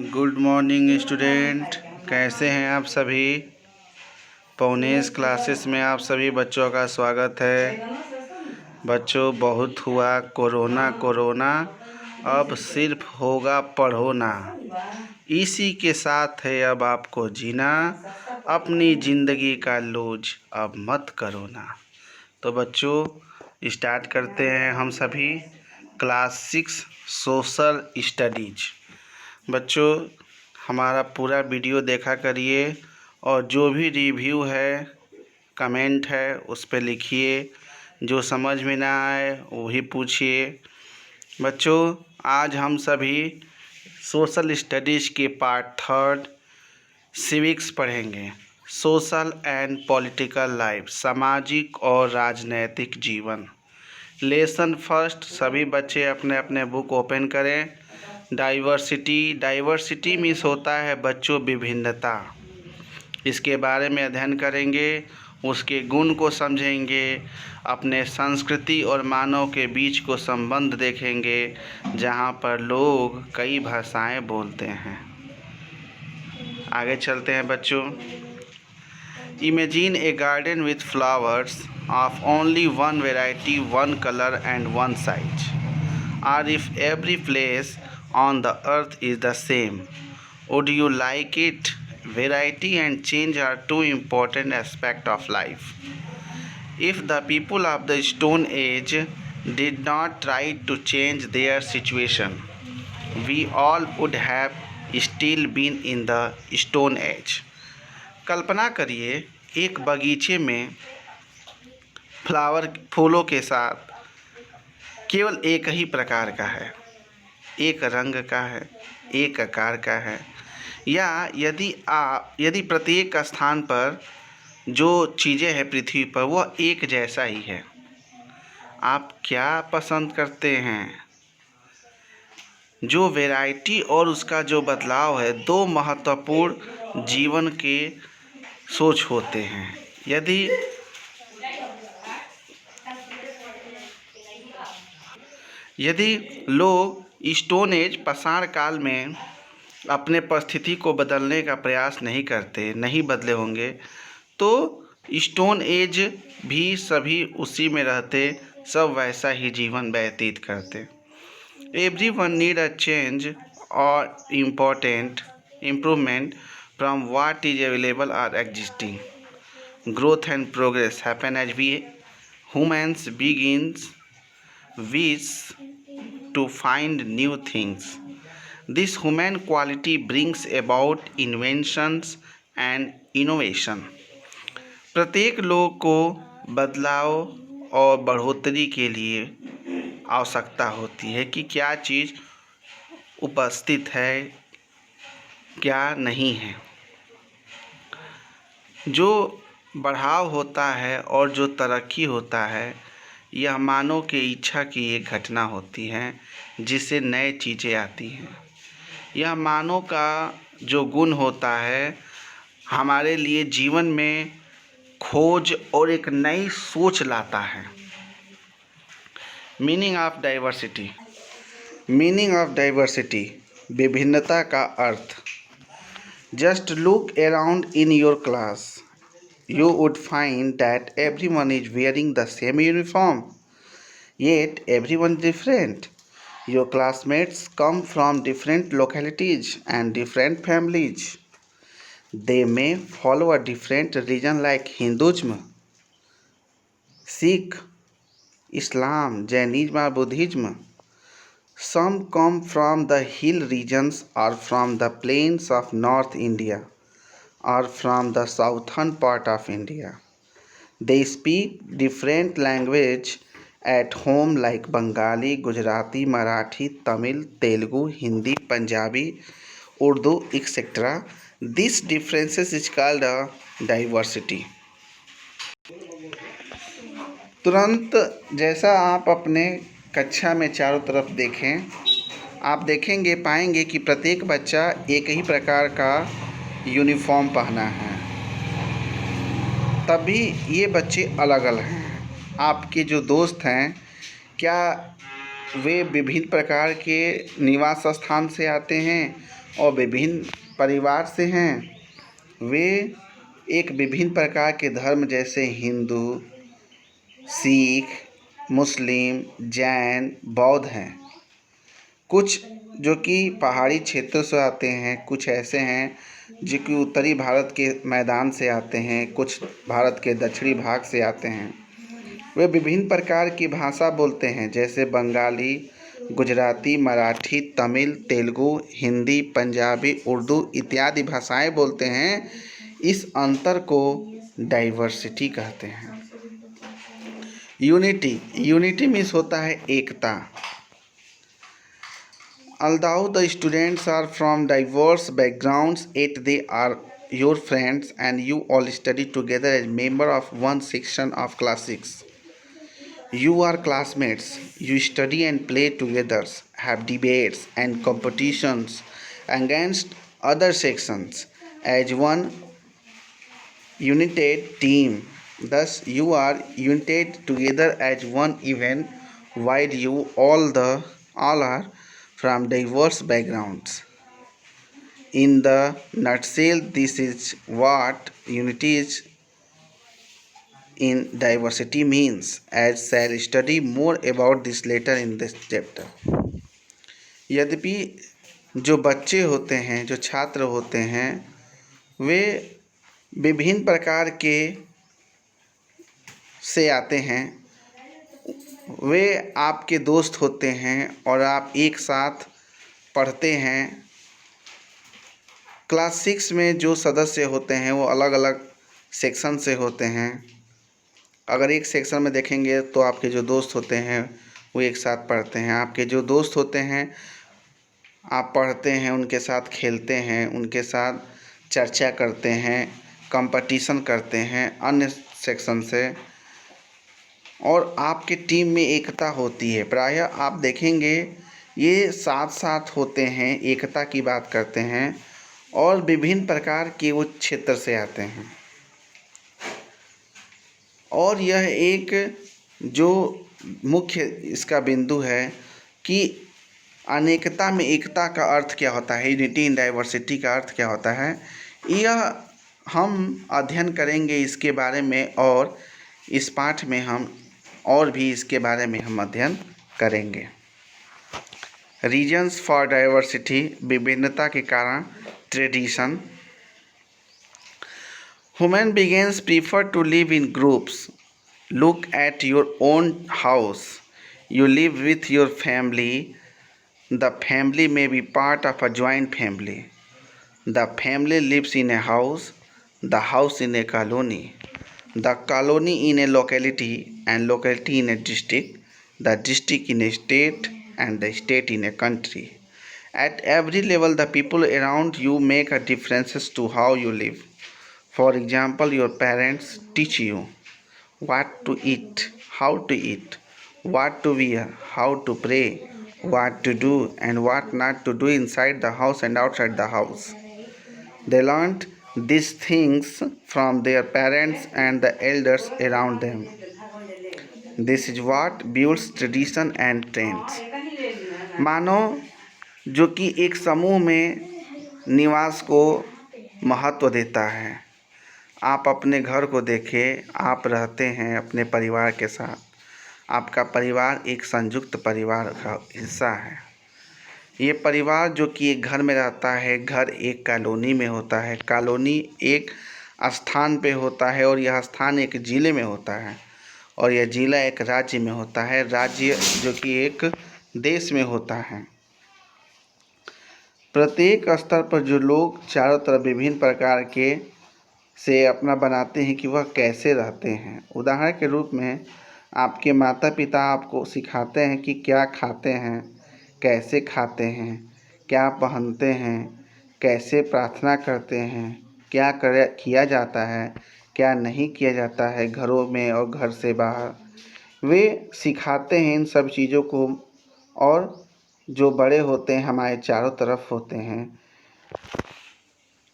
Good morning student, कैसे हैं आप सभी। पौनेस क्लासेस में आप सभी बच्चों का स्वागत है। बच्चों, बहुत हुआ कोरोना कोरोना, अब सिर्फ होगा पढ़ो ना। इसी के साथ है अब आपको जीना, अपनी ज़िंदगी का लूज अब मत करो ना। तो बच्चों, स्टार्ट करते हैं हम सभी क्लास 6 सोशल स्टडीज। बच्चों, हमारा पूरा वीडियो देखा करिए और जो भी रिव्यू है, कमेंट है, उस पर लिखिए। जो समझ में ना आए वही पूछिए। बच्चों, आज हम सभी सोशल स्टडीज़ के पार्ट 3 सिविक्स पढ़ेंगे। सोशल एंड पॉलिटिकल लाइफ, सामाजिक और राजनैतिक जीवन। लेसन फर्स्ट, सभी बच्चे अपने अपने बुक ओपन करें। डाइवर्सिटी मीन्स होता है बच्चों विभिन्नता। इसके बारे में अध्ययन करेंगे, उसके गुण को समझेंगे, अपने संस्कृति और मानव के बीच को संबंध देखेंगे, जहाँ पर लोग कई भाषाएं बोलते हैं। आगे चलते हैं बच्चों। Imagine a garden with flowers of only one variety, one colour and one size. और if every place on the earth is the same, would you like it? Variety and change are two important aspects of life. If the people of the Stone Age did not try to change their situation, we all would have still been in the Stone Age. कल्पना करिए, एक बगीचे में फूलों के साथ केवल एक ही प्रकार का है, एक रंग का है, एक आकार का है। या यदि प्रत्येक स्थान पर जो चीज़ें हैं पृथ्वी पर वह एक जैसा ही है, आप क्या पसंद करते हैं? जो वैरायटी और उसका जो बदलाव है, दो महत्वपूर्ण जीवन के सोच होते हैं। यदि लोग स्टोन एज पाषाण काल में अपने परिस्थिति को बदलने का प्रयास नहीं बदले होंगे, तो स्टोन एज भी सभी उसी में रहते, सब वैसा ही जीवन व्यतीत करते। एवरीवन नीड अ चेंज और important improvement from what is available or existing. Growth and progress happen as we humans begins wish to find new things. This human quality brings about inventions and innovation. प्रत्येक लोग को बदलाव और बढ़ोतरी के लिए आवश्यकता होती है कि क्या चीज़ उपस्थित है, क्या नहीं है। जो बढ़ाव होता है और जो तरक्की होता है, यह मानव के इच्छा की एक घटना होती है जिससे नए चीज़ें आती हैं। यह मानव का जो गुण होता है, हमारे लिए जीवन में खोज और एक नई सोच लाता है। मीनिंग ऑफ डाइवर्सिटी, विभिन्नता का अर्थ। Just look around in your class, you would find that everyone is wearing the same uniform, yet everyone is different. Your classmates come from different localities and different families. They may follow a different religion like Hinduism, Sikh, Islam, Jainism or Buddhism. Some come from the hill regions or from the plains of North India or from the southern part of India. They speak different language at home like Bengali, Gujarati, Marathi, Tamil, Telugu, Hindi, Punjabi, Urdu, etc. These differences is called a diversity. तुरंत जैसा आप अपने कक्षा में चारों तरफ देखें, आप पाएंगे कि प्रत्येक बच्चा एक ही प्रकार का यूनिफॉर्म पहना है, तभी ये बच्चे अलग अलग हैं। आपके जो दोस्त हैं, क्या वे विभिन्न प्रकार के निवास स्थान से आते हैं और विभिन्न परिवार से हैं। वे एक विभिन्न प्रकार के धर्म जैसे हिंदू, सिख, मुस्लिम, जैन, बौद्ध हैं। कुछ जो कि पहाड़ी क्षेत्रों से आते हैं, कुछ ऐसे हैं जो कि उत्तरी भारत के मैदान से आते हैं, कुछ भारत के दक्षिणी भाग से आते हैं। वे विभिन्न प्रकार की भाषा बोलते हैं जैसे बंगाली, गुजराती, मराठी, तमिल, तेलुगु, हिंदी, पंजाबी, उर्दू इत्यादि भाषाएं बोलते हैं। इस अंतर को डाइवर्सिटी कहते हैं। यूनिटी मीन्स होता है एकता। Although the students are from diverse backgrounds, yet they are your friends and you all study together as member of one section of class 6. You are classmates. You study and play together, have debates and competitions against other sections as one united team. Thus, you are united together as one event, while you all are from diverse backgrounds. In the nutshell, this is what unity is in diversity means, as shall study more about this later in this chapter. यद्यपि जो बच्चे होते हैं, जो छात्र होते हैं, वे विभिन्न प्रकार के से आते हैं। वे आपके दोस्त होते हैं और आप एक साथ पढ़ते हैं। क्लास 6 में जो सदस्य होते हैं वो अलग अलग सेक्शन से होते हैं। अगर एक सेक्शन में देखेंगे तो आपके जो दोस्त होते हैं वो एक साथ पढ़ते हैं। आपके जो दोस्त होते हैं आप पढ़ते हैं, उनके साथ खेलते हैं, उनके साथ चर्चा करते हैं, कंपटीशन करते हैं अन्य सेक्शन से, और आपके टीम में एकता होती है। प्रायः आप देखेंगे ये साथ साथ होते हैं, एकता की बात करते हैं और विभिन्न प्रकार के वो क्षेत्र से आते हैं। और यह एक जो मुख्य इसका बिंदु है कि अनेकता में एकता का अर्थ क्या होता है, यूनिटी इन डाइवर्सिटी का अर्थ क्या होता है, यह हम अध्ययन करेंगे इसके बारे में। और इस पाठ में हम और भी इसके बारे में हम अध्ययन करेंगे। रीजन्स फॉर डाइवर्सिटी, विभिन्नता के कारण। Tradition, human beings prefer to live in groups. Look at your own house. You live with your family. The family may be part of a joint family. The family lives in a house, the house in a colony, the colony in a locality, and locality in a district, the district in a state, and the state in a country. At every level, the people around you make a difference to how you live. For example, your parents teach you what to eat, how to eat, what to wear, how to pray, what to do and what not to do inside the house and outside the house. They learned these things from their parents and the elders around them. This is what builds tradition and trends. मानो जो कि एक समूह में निवास को महत्व देता है। आप अपने घर को देखें, आप रहते हैं अपने परिवार के साथ। आपका परिवार एक संयुक्त परिवार का हिस्सा है। ये परिवार जो कि एक घर में रहता है, घर एक कॉलोनी में होता है, कॉलोनी एक स्थान पे होता है और यह स्थान एक ज़िले में होता है और यह ज़िला एक राज्य में होता है, राज्य जो कि एक देश में होता है। प्रत्येक स्तर पर जो लोग चारों तरफ विभिन्न प्रकार के से अपना बनाते हैं कि वह कैसे रहते हैं। उदाहरण के रूप में आपके माता पिता आपको सिखाते हैं कि क्या खाते हैं, कैसे खाते हैं, क्या पहनते हैं, कैसे प्रार्थना करते हैं, क्या किया जाता है, क्या नहीं किया जाता है घरों में और घर से बाहर। वे सिखाते हैं इन सब चीज़ों को। और जो बड़े होते हैं हमारे चारों तरफ होते हैं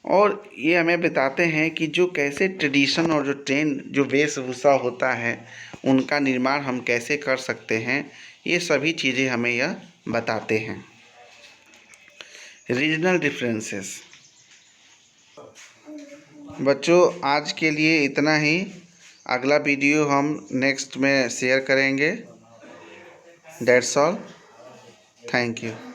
और ये हमें बताते हैं कि जो कैसे ट्रेडिशन और जो ट्रेंड, जो वेशभूषा होता है, उनका निर्माण हम कैसे कर सकते हैं। ये सभी चीज़ें हमें यह बताते हैं। Regional differences. बच्चों आज के लिए इतना ही। अगला वीडियो हम नेक्स्ट में शेयर करेंगे। That's all. Thank you.